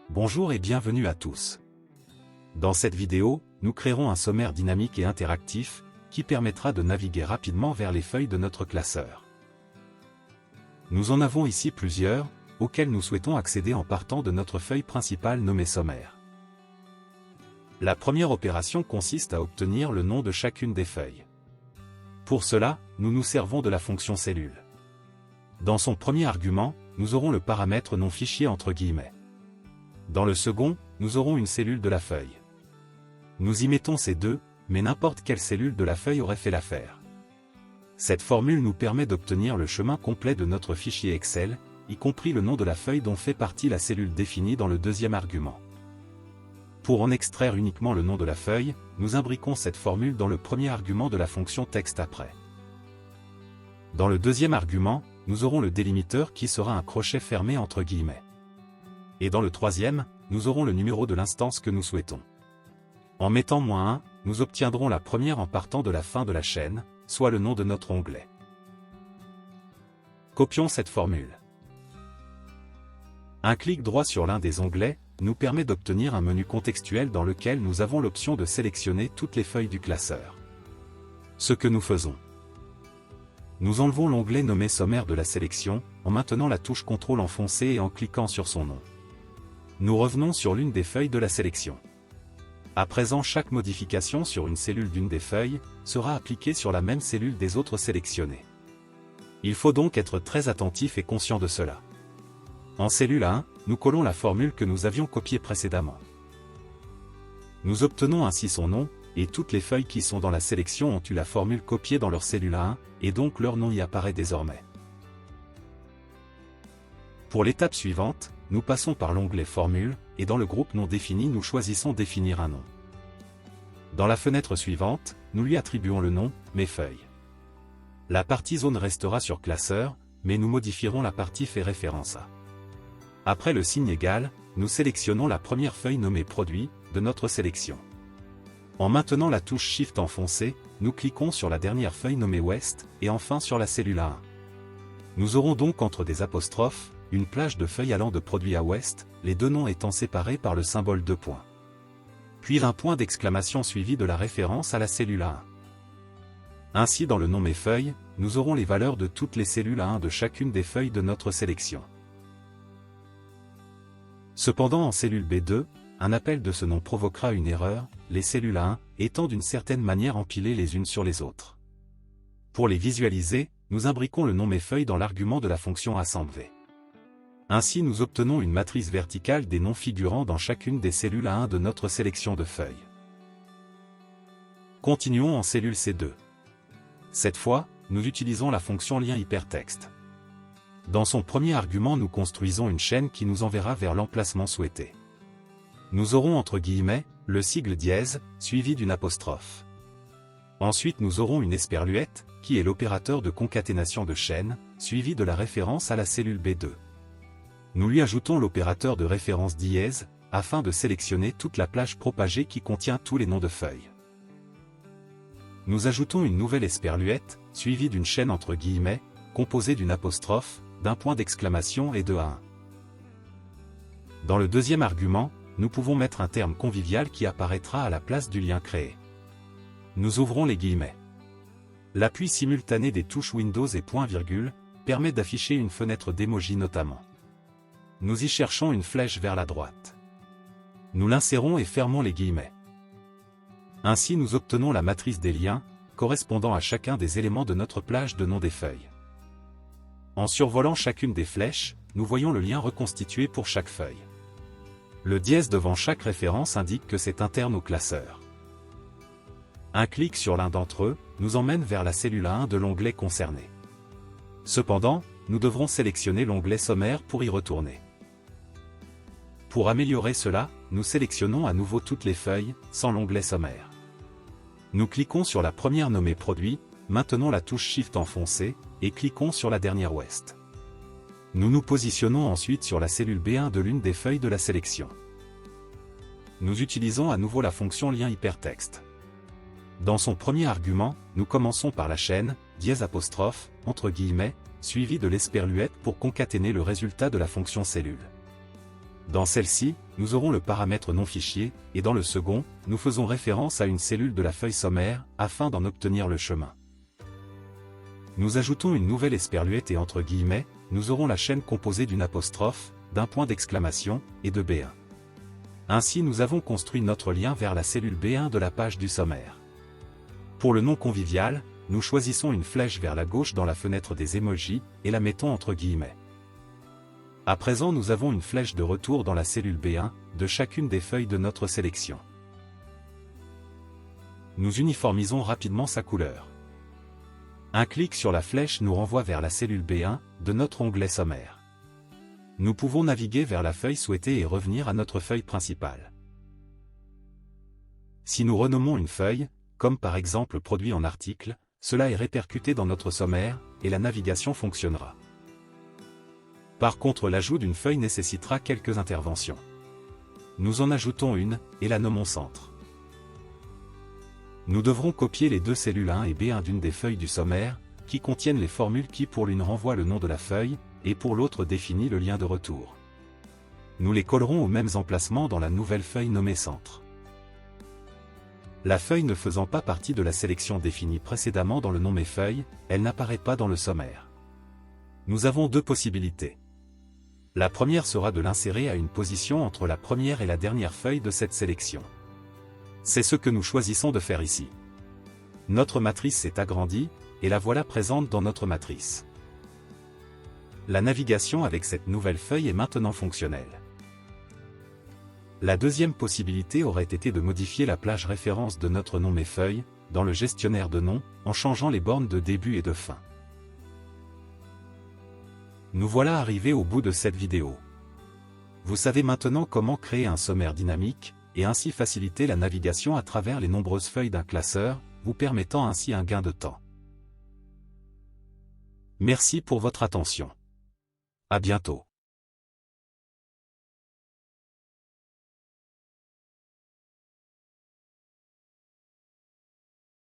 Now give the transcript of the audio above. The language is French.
Bonjour et bienvenue à tous. Dans cette vidéo, nous créerons un sommaire dynamique et interactif, qui permettra de naviguer rapidement vers les feuilles de notre classeur. Nous en avons ici plusieurs, auxquelles nous souhaitons accéder en partant de notre feuille principale nommée sommaire. La première opération consiste à obtenir le nom de chacune des feuilles. Pour cela, nous nous servons de la fonction cellule. Dans son premier argument, nous aurons le paramètre nom fichier entre guillemets. Dans le second, nous aurons une cellule de la feuille. Nous y mettons ces deux, mais n'importe quelle cellule de la feuille aurait fait l'affaire. Cette formule nous permet d'obtenir le chemin complet de notre fichier Excel, y compris le nom de la feuille dont fait partie la cellule définie dans le deuxième argument. Pour en extraire uniquement le nom de la feuille, nous imbriquons cette formule dans le premier argument de la fonction texte après. Dans le deuxième argument, nous aurons le délimiteur qui sera un crochet fermé entre guillemets. Et dans le troisième, nous aurons le numéro de l'instance que nous souhaitons. En mettant -1, nous obtiendrons la première en partant de la fin de la chaîne, soit le nom de notre onglet. Copions cette formule. Un clic droit sur l'un des onglets nous permet d'obtenir un menu contextuel dans lequel nous avons l'option de sélectionner toutes les feuilles du classeur. Ce que nous faisons. Nous enlevons l'onglet nommé sommaire de la sélection, en maintenant la touche CTRL enfoncée et en cliquant sur son nom. Nous revenons sur l'une des feuilles de la sélection. À présent, chaque modification sur une cellule d'une des feuilles sera appliquée sur la même cellule des autres sélectionnées. Il faut donc être très attentif et conscient de cela. En cellule 1, nous collons la formule que nous avions copiée précédemment. Nous obtenons ainsi son nom, et toutes les feuilles qui sont dans la sélection ont eu la formule copiée dans leur cellule 1, et donc leur nom y apparaît désormais. Pour l'étape suivante, nous passons par l'onglet Formule, et dans le groupe nom défini nous choisissons définir un nom. Dans la fenêtre suivante, nous lui attribuons le nom, mes feuilles. La partie zone restera sur classeur, mais nous modifierons la partie fait référence à. Après le signe égal, nous sélectionnons la première feuille nommée Produit, de notre sélection. En maintenant la touche Shift enfoncée, nous cliquons sur la dernière feuille nommée Ouest, et enfin sur la cellule A1. Nous aurons donc entre des apostrophes, une plage de feuilles allant de Produit à Ouest, les deux noms étant séparés par le symbole 2 points. Puis un point d'exclamation suivi de la référence à la cellule A1. Ainsi dans le nom Mes feuilles, nous aurons les valeurs de toutes les cellules A1 de chacune des feuilles de notre sélection. Cependant en cellule B2, un appel de ce nom provoquera une erreur, les cellules A1 étant d'une certaine manière empilées les unes sur les autres. Pour les visualiser, nous imbriquons le nom Mes feuilles dans l'argument de la fonction assembler. Ainsi nous obtenons une matrice verticale des noms figurant dans chacune des cellules A1 de notre sélection de feuilles. Continuons en cellule C2. Cette fois, nous utilisons la fonction lien hypertexte. Dans son premier argument nous construisons une chaîne qui nous enverra vers l'emplacement souhaité. Nous aurons entre guillemets, le sigle dièse, suivi d'une apostrophe. Ensuite nous aurons une esperluette, qui est l'opérateur de concaténation de chaîne, suivi de la référence à la cellule B2. Nous lui ajoutons l'opérateur de référence dièse, afin de sélectionner toute la plage propagée qui contient tous les noms de feuilles. Nous ajoutons une nouvelle esperluette, suivie d'une chaîne entre guillemets, composée d'une apostrophe, d'un point d'exclamation et de A1. Dans le deuxième argument, nous pouvons mettre un terme convivial qui apparaîtra à la place du lien créé. Nous ouvrons les guillemets. L'appui simultané des touches Windows et point-virgule permet d'afficher une fenêtre d'emoji notamment. Nous y cherchons une flèche vers la droite. Nous l'insérons et fermons les guillemets. Ainsi nous obtenons la matrice des liens, correspondant à chacun des éléments de notre plage de nom des feuilles. En survolant chacune des flèches, nous voyons le lien reconstitué pour chaque feuille. Le dièse devant chaque référence indique que c'est interne au classeur. Un clic sur l'un d'entre eux nous emmène vers la cellule A1 de l'onglet concerné. Cependant, nous devrons sélectionner l'onglet sommaire pour y retourner. Pour améliorer cela, nous sélectionnons à nouveau toutes les feuilles, sans l'onglet sommaire. Nous cliquons sur la première nommée Produit, maintenons la touche Shift enfoncée, et cliquons sur la dernière Ouest. Nous nous positionnons ensuite sur la cellule B1 de l'une des feuilles de la sélection. Nous utilisons à nouveau la fonction lien hypertexte. Dans son premier argument, nous commençons par la chaîne, dièse apostrophe, entre guillemets, suivi de l'esperluette pour concaténer le résultat de la fonction cellule. Dans celle-ci, nous aurons le paramètre non fichier, et dans le second, nous faisons référence à une cellule de la feuille sommaire, afin d'en obtenir le chemin. Nous ajoutons une nouvelle esperluette et entre guillemets, nous aurons la chaîne composée d'une apostrophe, d'un point d'exclamation, et de B1. Ainsi nous avons construit notre lien vers la cellule B1 de la page du sommaire. Pour le nom convivial, nous choisissons une flèche vers la gauche dans la fenêtre des emojis, et la mettons entre guillemets. À présent nous avons une flèche de retour dans la cellule B1, de chacune des feuilles de notre sélection. Nous uniformisons rapidement sa couleur. Un clic sur la flèche nous renvoie vers la cellule B1, de notre onglet sommaire. Nous pouvons naviguer vers la feuille souhaitée et revenir à notre feuille principale. Si nous renommons une feuille, comme par exemple produit en article, cela est répercuté dans notre sommaire, et la navigation fonctionnera. Par contre l'ajout d'une feuille nécessitera quelques interventions. Nous en ajoutons une, et la nommons centre. Nous devrons copier les deux cellules 1 et B1 d'une des feuilles du sommaire, qui contiennent les formules qui pour l'une renvoient le nom de la feuille, et pour l'autre définit le lien de retour. Nous les collerons aux mêmes emplacements dans la nouvelle feuille nommée centre. La feuille ne faisant pas partie de la sélection définie précédemment dans le nom mes feuilles, elle n'apparaît pas dans le sommaire. Nous avons deux possibilités. La première sera de l'insérer à une position entre la première et la dernière feuille de cette sélection. C'est ce que nous choisissons de faire ici. Notre matrice s'est agrandie, et la voilà présente dans notre matrice. La navigation avec cette nouvelle feuille est maintenant fonctionnelle. La deuxième possibilité aurait été de modifier la plage référence de notre nom mes feuilles, dans le gestionnaire de noms, en changeant les bornes de début et de fin. Nous voilà arrivés au bout de cette vidéo. Vous savez maintenant comment créer un sommaire dynamique, et ainsi faciliter la navigation à travers les nombreuses feuilles d'un classeur, vous permettant ainsi un gain de temps. Merci pour votre attention. À bientôt.